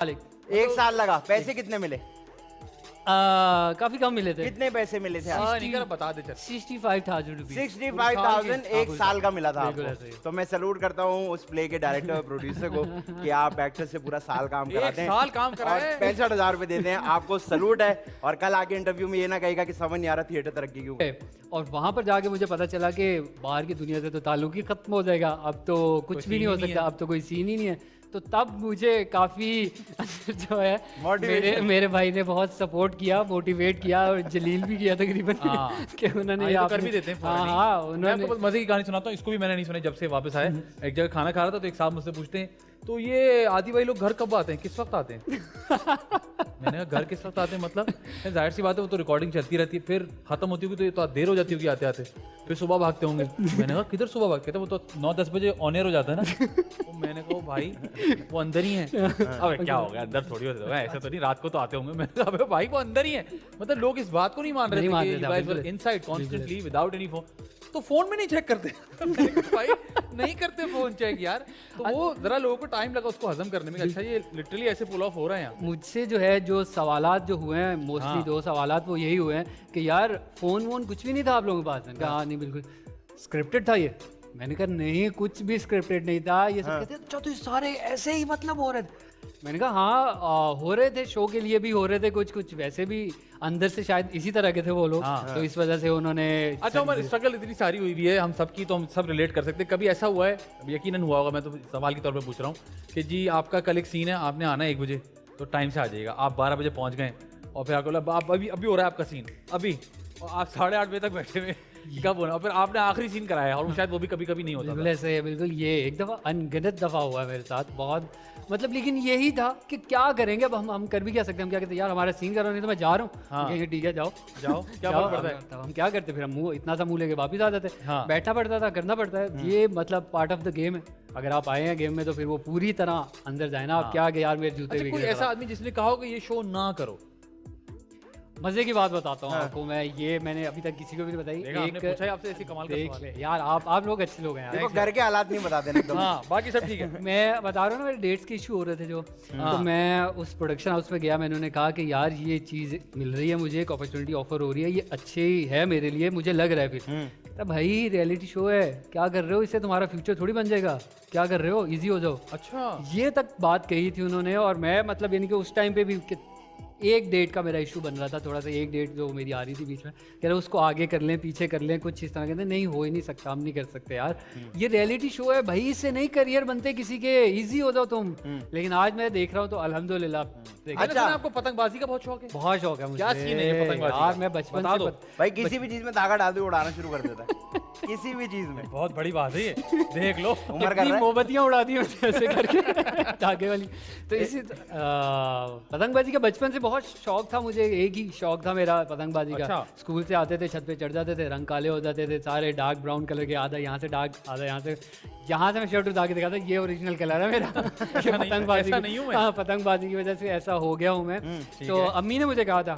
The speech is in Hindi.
1 साल लगा। पैसे कितने मिले? काफी कम मिले थे। कितने पैसे मिले थे? नहीं कर बता दे चल। 65,000 रुपीज। 65,000 1 साल का मिला था बिल्कुल ऐसे ही। आपको। तो मैं सैल्यूट करता हूँ उस प्ले के डायरेक्टर और प्रोड्यूसर को कि आप एक्टर से पूरा साल काम कराते हैं। 1 साल काम कराए। 65,000 रुपए देते हैं आपको, सैल्यूट है। और कल आके इंटरव्यू में ये ना कहेगा कि समझ नहीं आ रहा थिएटर तरक्की क्यों। और वहां पर जाके मुझे पता चला कि बाहर की दुनिया से तो ताल्लुक ही खत्म हो जाएगा, अब तो कुछ भी नहीं हो सकता, अब तो कोई सीन ही नहीं है। तो तब मुझे काफी जो है मेरे भाई ने बहुत सपोर्ट किया, मोटिवेट किया और जलील भी किया तकरीबन कि उन्होंने तो कर भी देते हैं। हाँ मैं आपको बस मजे की कहानी सुनाता हूँ, इसको भी मैंने नहीं सुनी जब से वापस आए। एक जगह खाना खा रहा था तो एक साहब मुझसे पूछते हैं, तो ये आदि भाई लोग घर कब आते हैं, किस वक्त आते हैं? मैंने कहा घर किस वक्त आते हैं मतलब? जाहिर सी बात है वो तो रिकॉर्डिंग चलती रहती है, फिर खत्म होती होगी तो ये तो देर हो जाती होगी आते आते, फिर सुबह भागते होंगे। मैंने कहा किधर सुबह भागते थे, वो तो 9-10 बजे ऑन एयर हो जाता है ना। तो मैंने कहा भाई वो अंदर ही है। अब क्या हो गया, अंदर थोड़ी होते होगा, ऐसा तो नहीं, रात को तो आते होंगे। मैंने कहा भाई वो अंदर ही है। मतलब लोग इस बात को नहीं मान रहे थे inside constantly without any phone. तो फोन में नहीं चेक करते। भाई नहीं करते फोन चेक यार। तो वो जरा लोगों को टाइम लगा उसको हजम करने में। अच्छा ये लिटरली ऐसे पुल ऑफ हो रहा है यहाँ। मुझसे जो है जो सवालात जो हुए हैं मोस्टली 2 सवालात वो यही हुए हैं कि यार फोन वोन कुछ भी नहीं था आप लोगों के पास। मैंने कहा हाँ नहीं बिल्कुल स्क्रिप्टेड था ये। मैंने कहा नहीं कुछ भी स्क्रिप्टेड नहीं था। ये सब कहते अच्छा तो सारे ऐसे ही मतलब हो रहे थे। मैंने कहा हाँ हो रहे थे, शो के लिए भी हो रहे थे, कुछ कुछ वैसे भी अंदर से शायद इसी तरह के थे वो लोग। तो इस वजह से उन्होंने अच्छा हमारी स्ट्रगल इतनी सारी हुई हुई है हम सबकी, तो हम सब रिलेट कर सकते हैं। कभी ऐसा हुआ है, यकीनन हुआ होगा, मैं तो सवाल के तौर पे पूछ रहा हूँ कि जी आपका कल एक सीन है, आपने आना है 1 बजे, तो टाइम से आ जाइएगा। आप 12 बजे पहुंच गए और फिर आपको लगा आप अभी हो रहा है आपका सीन अभी, और आप 8:30 बजे तक बैठे हुए कब होना, और फिर आपने आखिरी सीन कराया और शायद वो भी कभी कभी नहीं होता। बिल्कुल ऐसे है, बिल्कुल ये एक दफ़ा अनगिनत दफ़ा हुआ है मेरे साथ बहुत। मतलब लेकिन यही था कि क्या करेंगे अब, हम कर भी क्या सकते हैं। हम क्या कहते हैं यार हमारा सीन करो नहीं तो मैं जा रहा हूँ। हाँ। ठीक है जाओ जाओ क्या फर्क पड़ता है। तब हम क्या करते फिर हम मुंह इतना सा मुंह लेके वापस आ जाते। हाँ। बैठा पड़ता था, करना पड़ता है, ये मतलब पार्ट ऑफ द गेम है। अगर आप आए हैं गेम में तो फिर वो पूरी तरह अंदर जाए ना। आप क्या कि यार मेरे जूते भी। कोई ऐसा आदमी जिसने कहा हो कि ये शो ना करो? मजे की बात बताता हूँ आपको मैं, ये मैंने अभी तक किसी को भी नहीं बताई। एक पूछा है आपसे ऐसी कमाल का सवाल है यार, आप लोग अच्छे लोग हैं यार। देखो घर के हालात नहीं बताते ना। हाँ बाकी सब ठीक है। मैं बता रहा हूँ ना मेरे डेट्स के इशू हो रहे थे जो, तो मैं उस प्रोडक्शन हाउस में गया। मैंने उन्हें कहा कि यार ये चीज़ मिल रही है मुझे, एक अपॉर्चुनिटी ऑफर हो रही है, ये अच्छी है मेरे लिए, मुझे लग रहा है। फिर तो भाई रियलिटी शो है, क्या कर रहे हो, इससे तुम्हारा फ्यूचर थोड़ी बन जाएगा, क्या कर रहे हो, इजी हो जाओ। अच्छा ये तक बात कही थी उन्होंने। और मैं मतलब यानी कि उस टाइम पे भी एक डेट का मेरा इशू बन रहा था थोड़ा सा, एक डेट जो मेरी आ रही थी बीच में, कह रहे उसको आगे कर लें पीछे कर लें कुछ इस तरह। कहते नहीं हो ही नहीं सकता, हम नहीं कर सकते यार, ये रियलिटी शो है भाई, इससे नहीं करियर बनते किसी के, इजी हो जाओ तुम। लेकिन आज मैं देख रहा हूँ तो अल्हम्दुलिल्लाह। अच्छा आपको पतंगबाजी का बहुत शौक है? बहुत शौक है मुझे। क्या सीन है ये पतंगबाजी यार मैं बचपन से भाई किसी भी चीज में धागा डाल दे उड़ाना शुरू कर देता है। किसी भी चीज में। बहुत बड़ी बात है ये, देख लो उम्र कर रहा है। मोमबत्तियां उड़ा दी ऐसे करके धागे वाली। तो इसी पतंगबाजी का बचपन से बहुत शौक था मुझे, एक ही शौक था मेरा पतंगबाजी का। अच्छा। स्कूल से आते थे, छत पे चढ़ जाते थे, रंग काले हो जाते थे सारे, डार्क ब्राउन कलर के, आधा यहाँ से डार्क आधा यहाँ से मैं शर्ट उतार के दिखाता ये ओरिजिनल कलर है मेरा। पतंगबाजी नहीं हूँ मैं। हाँ पतंगबाजी की वजह से ऐसा हो गया हूँ मैं। तो अम्मी ने मुझे कहा था